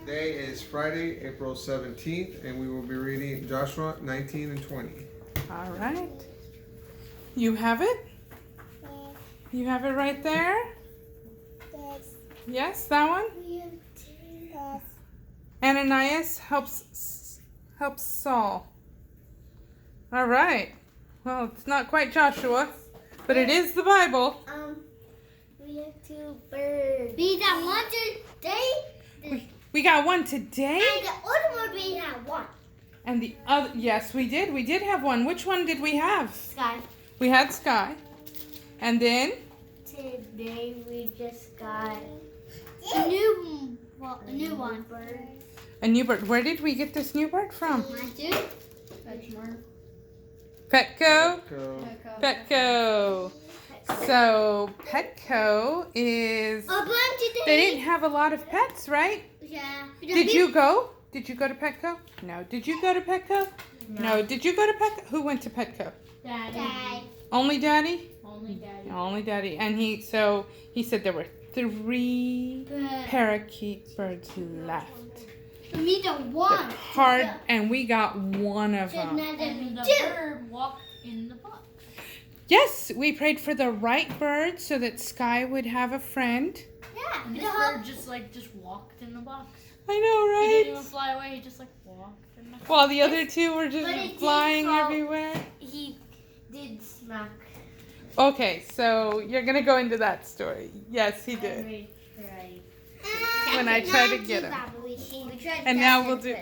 Today is Friday, April 17th, and we will be reading Joshua 19 and 20. All right. You have it? You have it right there? Yes. Yes, that one? Yes. Ananias helps Saul. All right. Well, it's not quite Joshua, but it is the Bible. We have two birds. We got one today. We got one today? And the other one we have one. And the other, yes, we did. We did have one. Which one did we have? Sky. We had Sky. And then? Today we just got a new one. Bird. A new bird. Where did we get this new bird from? Petco. Petco. So Petco is. They didn't have a lot of pets, right? Yeah. Did you go? Did you go to Petco? No. Did you go to Petco? No. Did you go to Petco? Who went to Petco? Daddy. Only Daddy? Only Daddy. Only Daddy. And he said there were 3 parakeet birds left. We got one. Hard, and we got one of them. And the bird walked in the box. Yes, we prayed for the right bird so that Sky would have a friend. Yeah. And this bird just walked in the box. I know, He didn't even right? fly away. He just walked in the box. While the other 2 were But it just did flying fall. everywhere. He did smack. Okay, so you're gonna go into that story. Yes, he did. When I tried to get him. And now we'll do.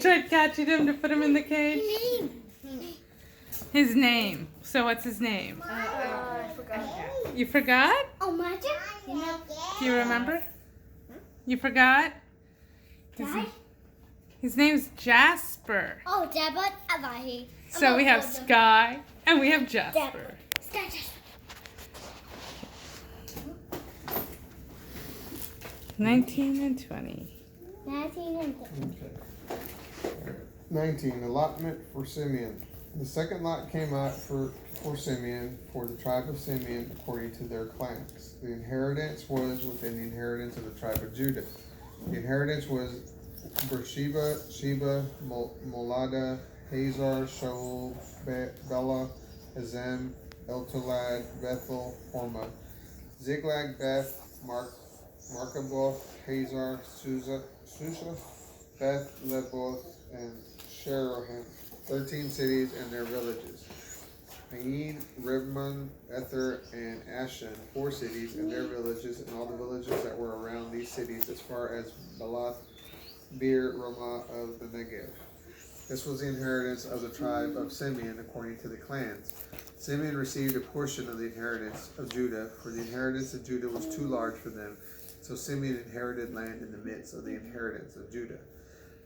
Tried catching him to put him in the cage. His name. So what's his name? I forgot. You forgot? Oh, my Do you remember? You forgot? His name's Jasper. Oh, Debut Avahi. So we have Sky and we have Jasper. Sky Jasper. 19 and 20. 19 and 20. Okay. 19. Allotment for Simeon. The second lot came out for Simeon, for the tribe of Simeon, according to their clans. The inheritance was within the inheritance of the tribe of Judah. The inheritance was Beersheba, Sheba, Molada, Hazar, Shaul, Bela, Azem, Eltolad, Bethel, Hormah, Ziklag, Beth, Markaboth, Hazar, Susa, Beth Leboth, and Sherohim, 13 cities and their villages. Ain, Ribman, Ether, and Ashan, 4 cities and their villages, and all the villages that were around these cities as far as Balath, Bir, Ramah of the Negev. This was the inheritance of the tribe of Simeon according to the clans. Simeon received a portion of the inheritance of Judah, for the inheritance of Judah was too large for them. So Simeon inherited land in the midst of the inheritance of Judah.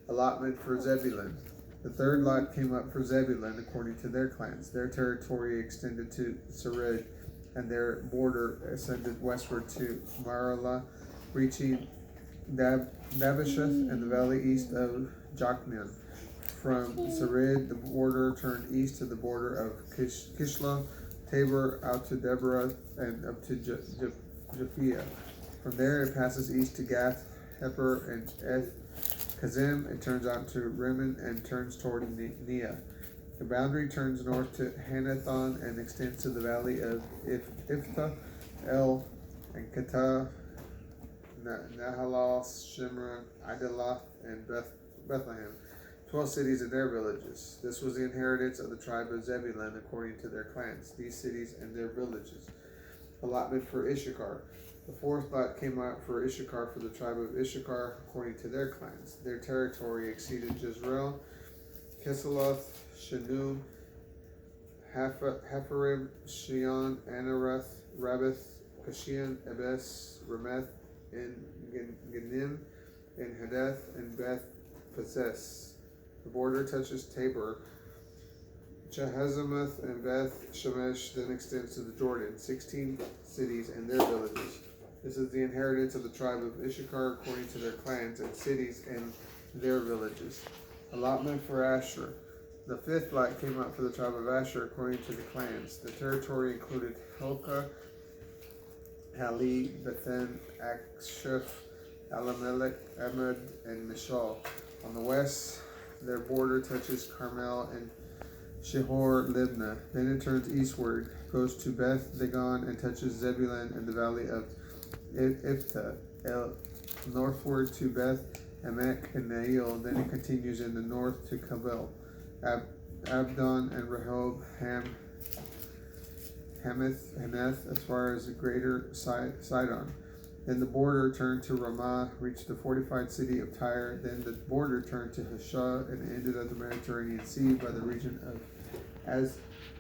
Allotment for Zebulun. The third lot came up for Zebulun according to their clans. Their territory extended to Sarid, and their border ascended westward to Maralah, reaching Dabasheth and the valley east of Jokneam. From Sarid, the border turned east to the border of Kishla, Tabor, out to Deborah, and up to Japhia. From there, it passes east to Gath, Heper, and Eth Kazim. It turns out to Rimmon and turns toward Nia. The boundary turns north to Hanathon and extends to the valley of Iftah, El, and Katah, Nahalal, Shimron, Idalath, and Bethlehem. 12 cities and their villages. This was the inheritance of the tribe of Zebulun according to their clans, these cities and their villages. Allotment for Issachar. The fourth lot came out for Issachar, for the tribe of Issachar according to their clans. Their territory exceeded Jezreel, Kisaloth, Shanum, Hepharim, Shion, Anarath, Rabbith, Kashian, Ebes, Rameth, and Ganim, and Hadeth, and Beth Pases. The border touches Tabor, Jehazamoth, and Beth Shemesh, then extends to the Jordan, 16 cities and their villages. This is the inheritance of the tribe of Issachar according to their clans and cities and their villages. Allotment for Asher. The fifth lot came out for the tribe of Asher according to the clans. The territory included Helkah, Hali, Bethen, Aksheph, Alamelech, Amad, and Mishal. On the west, their border touches Carmel and Shihor Libnah. Then it turns eastward, goes to Beth Dagon, and touches Zebulun and the valley of Ifta. Northward to Beth Emek and Nail. Then it continues in the north to Kabel, Abdon and Rehob, Haneth, as far as the greater Sidon. Then the border turned to Ramah, reached the fortified city of Tyre. Then the border turned to Hashah and ended at the Mediterranean Sea by the region of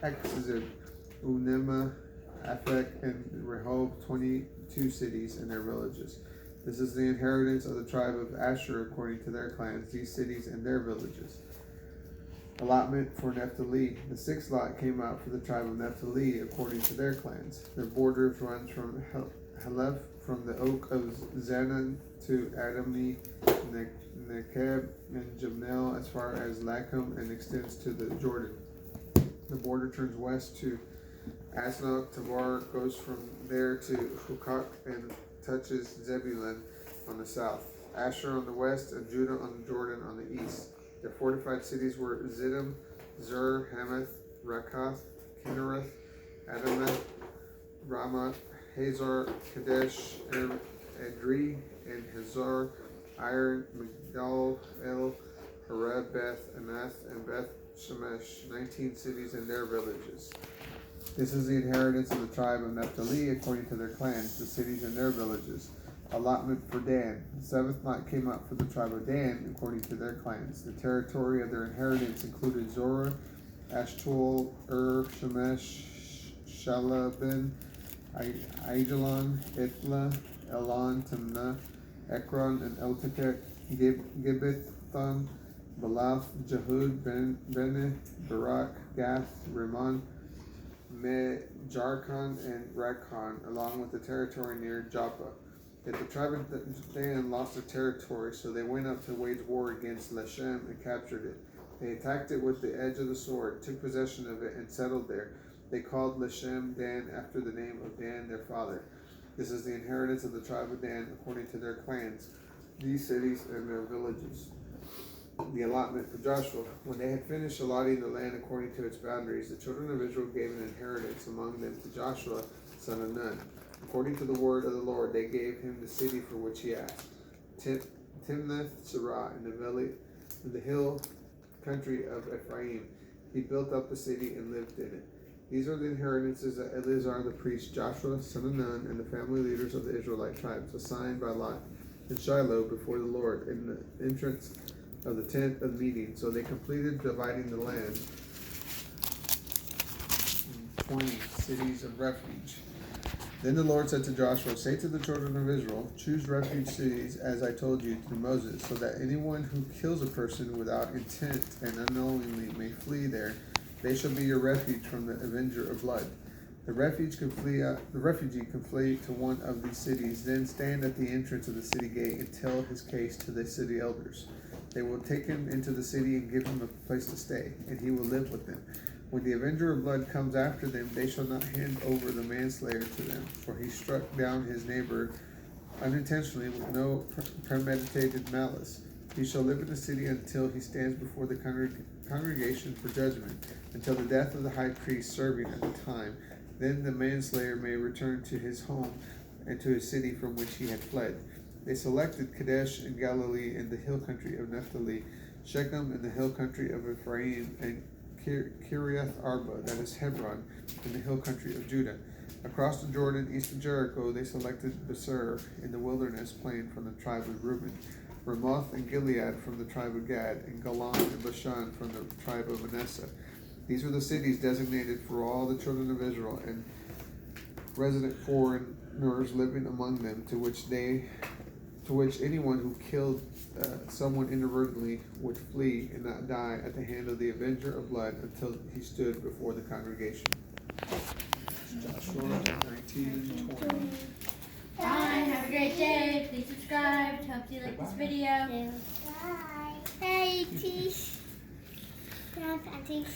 Akzib, Unema, Aphek, and Rehob, 22 cities and their villages. This is the inheritance of the tribe of Asher according to their clans, these cities and their villages. Allotment for Naphtali. The sixth lot came out for the tribe of Naphtali according to their clans. Their borders run from Halef, from the oak of Zanan to Adami, Nekeb, and Jabnel as far as Lachem, and extends to the Jordan. The border turns west to Asnok. Tavar goes from there to Hukok and touches Zebulun on the south, Asher on the west, and Judah on the Jordan on the east. Their fortified cities were Ziddim, Zur, Hamath, Rakath, Kinnereth, Adamath, Ramah, Hazar, Kadesh, Edrei, and Hazar, Iron, Migdal, El, Hareb, Beth Anath, and Beth Shemesh, 19 cities and their villages. This is the inheritance of the tribe of Naphtali according to their clans, the cities and their villages. Allotment for Dan. The seventh lot came out for the tribe of Dan according to their clans. The territory of their inheritance included Zorah, Ashtul, Shemesh, Shalabin, Aijalon, Ithla, Elon, Timnah, Ekron, and Eltekek, Gibbethon, Balath, Jehud, Bene, Barak, Gath, Rimmon, Jarkon, and Rakkon, along with the territory near Joppa. Yet the tribe of Dan lost their territory, so they went up to wage war against Leshem and captured it. They attacked it with the edge of the sword, took possession of it, and settled there. They called Leshem Dan after the name of Dan their father. This is the inheritance of the tribe of Dan according to their clans, these cities and their villages. The allotment for Joshua. When they had finished allotting the land according to its boundaries, the children of Israel gave an inheritance among them to Joshua, son of Nun. According to the word of the Lord, they gave him the city for which he asked, Timnath Serah, in the hill country of Ephraim. He built up the city and lived in it. These are the inheritances that Eleazar the priest, Joshua, son of Nun, and the family leaders of the Israelite tribes assigned by lot in Shiloh before the Lord in the entrance of the tent of meeting. So they completed dividing the land in 20 cities of refuge. Then the Lord said to Joshua, say to the children of Israel, choose refuge cities as I told you through Moses, so that anyone who kills a person without intent and unknowingly may flee there. They shall be your refuge from the avenger of blood. The refugee can flee to one of these cities, then stand at the entrance of the city gate and tell his case to the city elders. They will take him into the city and give him a place to stay, and he will live with them. When the avenger of blood comes after them, they shall not hand over the manslayer to them, for he struck down his neighbor unintentionally with no premeditated malice. He shall live in the city until he stands before the congregation for judgment, until the death of the high priest serving at the time. Then the manslayer may return to his home and to his city from which he had fled. They selected Kadesh in Galilee in the hill country of Naphtali, Shechem in the hill country of Ephraim, and Kiriath Arba, that is Hebron, in the hill country of Judah. Across the Jordan, east of Jericho, they selected Beser in the wilderness plain from the tribe of Reuben, Ramoth and Gilead from the tribe of Gad, and Golan and Bashan from the tribe of Manasseh. These were the cities designated for all the children of Israel and resident foreigners living among them, to which anyone who killed someone inadvertently would flee and not die at the hand of the avenger of blood until he stood before the congregation. Joshua 19 and 20. Bye. Have a great day. Please subscribe. Hope you like this video. Bye. Hey, Tish. Auntie.